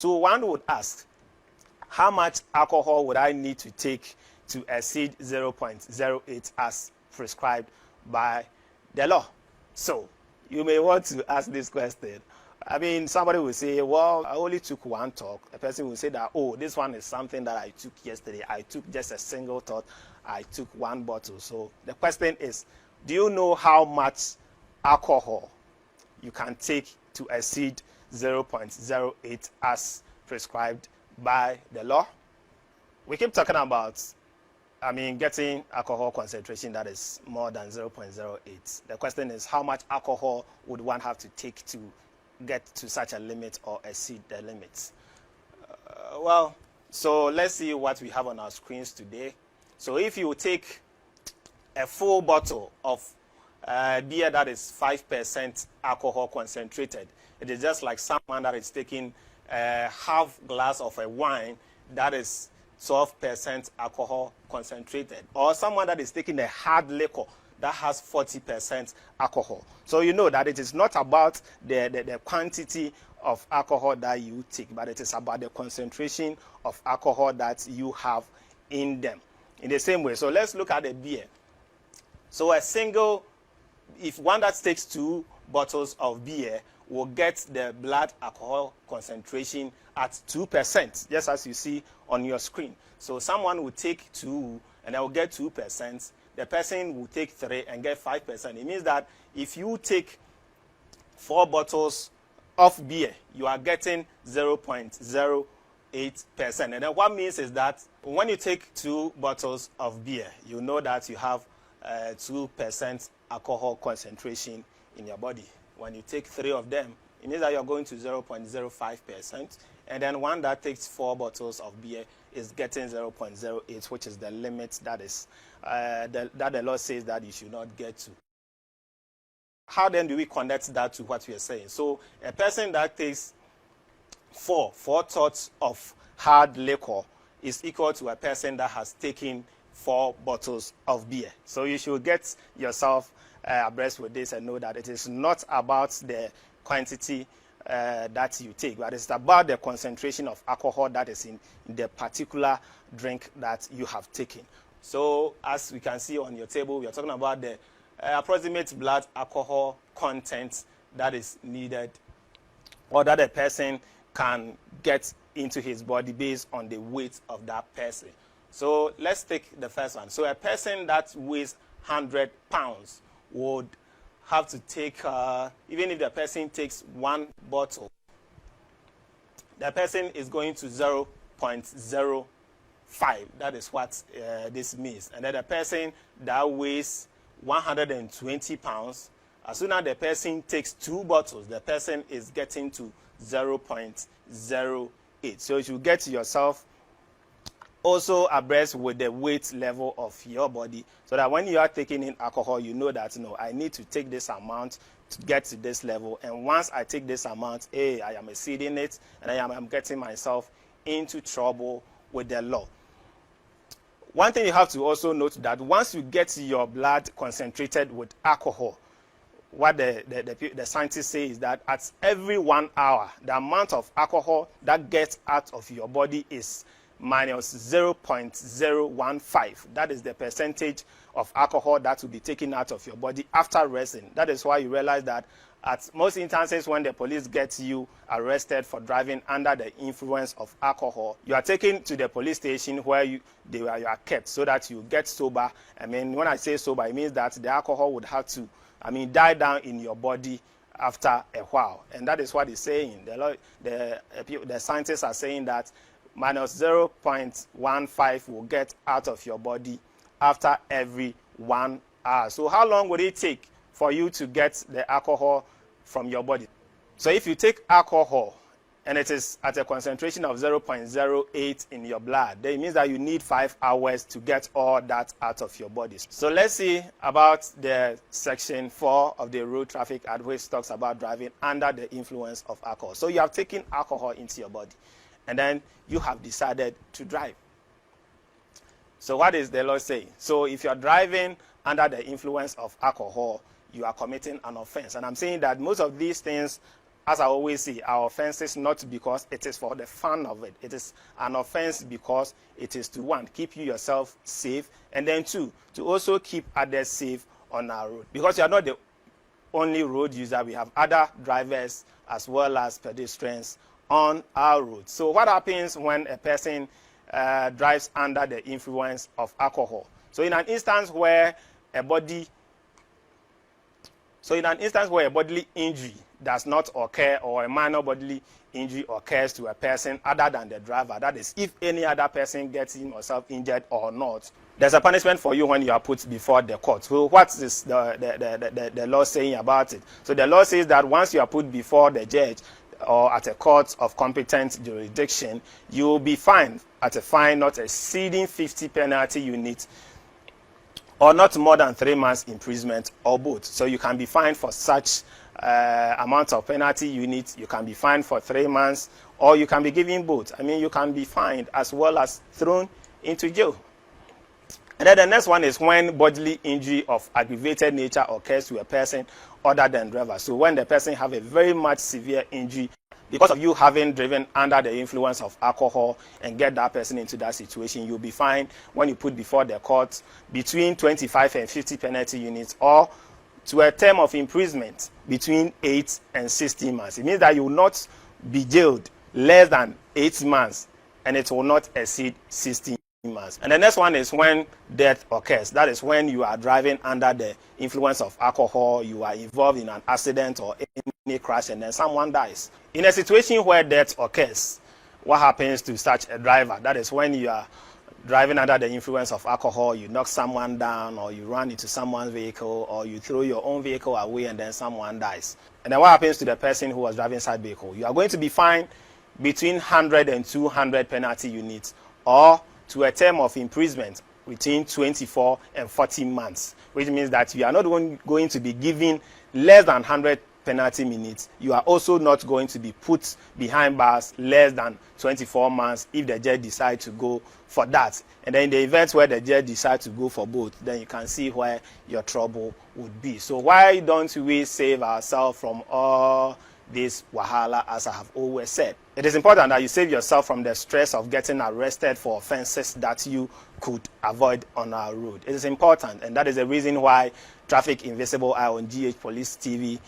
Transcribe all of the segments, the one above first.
So one would ask, how much alcohol would I need to take to exceed 0.08 as prescribed by the law? So you may want to ask this question. I mean, somebody will say, well, I only took one talk. A person will say that, oh, this one is something that I took yesterday. I took just a single thought. I took one bottle. So the question is, do you know how much alcohol you can take to exceed 0.08 as prescribed by the law? We keep talking about, getting alcohol concentration that is more than 0.08. The question is, how much alcohol would one have to take to get to such a limit or exceed the limits? So let's see what we have on our screens today. So if you take a full bottle of beer that is 5% alcohol concentrated, it is just like someone that is taking a half glass of a wine that is 12% alcohol concentrated, or someone that is taking a hard liquor that has 40% alcohol. So you know that it is not about the quantity of alcohol that you take, but it is about the concentration of alcohol that you have in them. In the same way, so let's look at the beer. So if one that takes 2 bottles of beer will get the blood alcohol concentration at 2%, just as you see on your screen. So someone will take 2 and they will get 2%. The person will take 3 and get 5%. It means that if you take 4 bottles of beer, you are getting 0.08%. And then what means is that when you take 2 bottles of beer, you know that you have 2% alcohol concentration in your body. When you take 3 of them, it means that you're going to 0.05%. And then one that takes 4 bottles of beer is getting 0.08, which is the limit that is that the law says that you should not get to. How then do we connect that to what we are saying? So a person that takes 4 thoughts of hard liquor is equal to a person that has taken 4 bottles of beer. So you should get yourself abreast with this and know that it is not about the quantity that you take, but it's about the concentration of alcohol that is in the particular drink that you have taken. So as we can see on your table, we are talking about the approximate blood alcohol content that is needed or that a person can get into his body based on the weight of that person. So let's take the first one. So a person that weighs 100 pounds would have to take, even if the person takes 1 bottle, the person is going to 0.05. That is what this means. And then the person that weighs 120 pounds, as soon as the person takes 2 bottles, the person is getting to 0.08. So you should get yourself also abreast with the weight level of your body, so that when you are taking in alcohol, you know that, I need to take this amount to get to this level. And once I take this amount, I am exceeding it, and I'm getting myself into trouble with the law. One thing you have to also note that once you get your blood concentrated with alcohol, what the scientists say is that at every 1 hour, the amount of alcohol that gets out of your body is minus 0.015. That is the percentage of alcohol that will be taken out of your body after resting. That is why you realize that at most instances when the police gets you arrested for driving under the influence of alcohol, you are taken to the police station where you are kept so that you get sober. When I say sober, it means that the alcohol would have to die down in your body after a while. And that is what it's saying. The scientists are saying that minus 0.15 will get out of your body after every 1 hour. So how long would it take for you to get the alcohol from your body? So if you take alcohol and it is at a concentration of 0.08 in your blood, then it means that you need 5 hours to get all that out of your body. So let's see about the section 4 of the Road Traffic Act, which talks about driving under the influence of alcohol. So you have taken alcohol into your body, and then you have decided to drive. So what is the law saying? So if you're driving under the influence of alcohol, you are committing an offense. And I'm saying that most of these things as I always say, our offense is not because it is for the fun of it. It is an offense because it is to, one, keep you yourself safe, and then two, to also keep others safe on our road. Because you are not the only road user. We have other drivers as well as pedestrians on our road. So what happens when a person drives under the influence of alcohol? So in an instance where a bodily injury does not occur, or a minor bodily injury occurs to a person other than the driver, that is, if any other person gets him or herself injured or not, there's a punishment for you when you are put before the court. So what is the law saying about it? So the law says that once you are put before the judge or at a court of competent jurisdiction, you will be fined at a fine not exceeding 50 penalty units, or not more than 3 months imprisonment, or both. So you can be fined for such amount of penalty units, you can be fined for 3 months, or you can be given both. I mean, you can be fined as well as thrown into jail. And then the next one is when bodily injury of aggravated nature occurs to a person other than driver. So when the person have a very much severe injury because of you having driven under the influence of alcohol and get that person into that situation, you'll be fined when you put before the court between 25 and 50 penalty units, or to a term of imprisonment between 8 and 16 months. It means that you will not be jailed less than 8 months, and it will not exceed 16 months. And the next one is when death occurs. That is when you are driving under the influence of alcohol, you are involved in an accident or any crash, and then someone dies. In a situation where death occurs, what happens to such a driver? That is when you are driving under the influence of alcohol, you knock someone down, or you run into someone's vehicle, or you throw your own vehicle away, and then someone dies. And then what happens to the person who was driving such vehicle? You are going to be fined between 100 and 200 penalty units, or to a term of imprisonment between 24 and 40 months, which means that you are not going to be given less than 100 penalty minutes. You are also not going to be put behind bars less than 24 months if the judge decides to go for that. And then in the event where the judge decides to go for both, then you can see where your trouble would be. So why don't we save ourselves from all this wahala, as I have always said? It is important that you save yourself from the stress of getting arrested for offenses that you could avoid on our road. It is important, and that is the reason why Traffic Invisible Eye on GH Police TV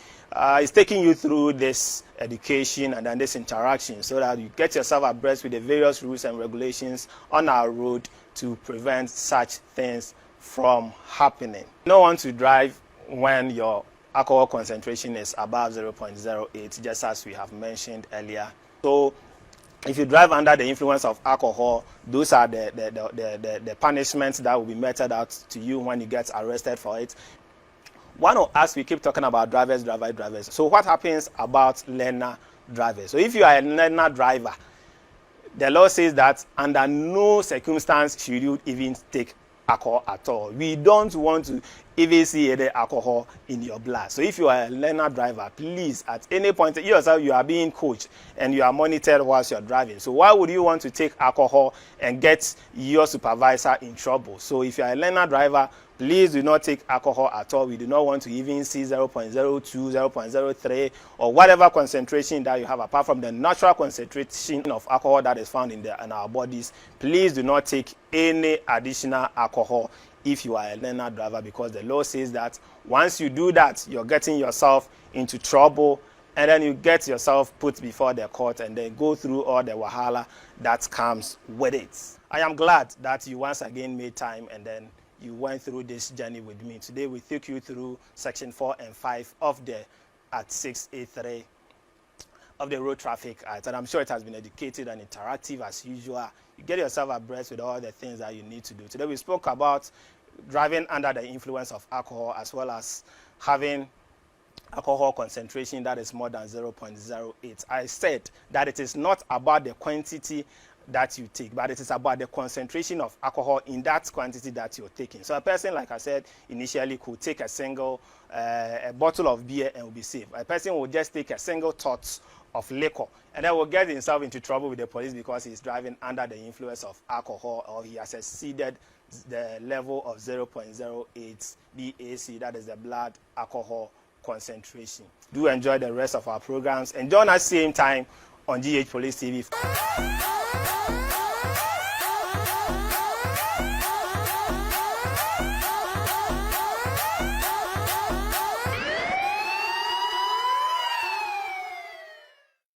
is taking you through this education and then this interaction, so that you get yourself abreast with the various rules and regulations on our road to prevent such things from happening. You don't want to drive when your alcohol concentration is above 0.08, just as we have mentioned earlier. So if you drive under the influence of alcohol, those are the punishments that will be meted out to you when you get arrested for it. One of us, we keep talking about drivers. So what happens about learner drivers? So if you are a learner driver, the law says that under no circumstance should you even take alcohol at all. We don't want to even see any alcohol in your blood. So if you are a learner driver, please, at any point, yourself, you are being coached and you are monitored whilst you're driving. So why would you want to take alcohol and get your supervisor in trouble? So if you are a learner driver, please do not take alcohol at all. We do not want to even see 0.02, 0.03, or whatever concentration that you have, apart from the natural concentration of alcohol that is found in our bodies. Please do not take any additional alcohol if you are a learner driver, because the law says that once you do that, you're getting yourself into trouble, and then you get yourself put before the court and then go through all the wahala that comes with it. I am glad that you once again made time and then you went through this journey with me. Today we took you through section 4 and 5 of the at 683 of the Road Traffic Act, and I'm sure it has been educative and interactive as usual. You get yourself abreast with all the things that you need to do. Today we spoke about driving under the influence of alcohol, as well as having alcohol concentration that is more than 0.08. I said that it is not about the quantity that you take, but it is about the concentration of alcohol in that quantity that you're taking. So a person, like I said initially, could take a single a bottle of beer and will be safe. A person will just take a single tot of liquor and then will get himself into trouble with the police because he's driving under the influence of alcohol, or he has exceeded the level of 0.08 BAC, that is the blood alcohol concentration. Do enjoy the rest of our programs and join us same time on GH Police TV.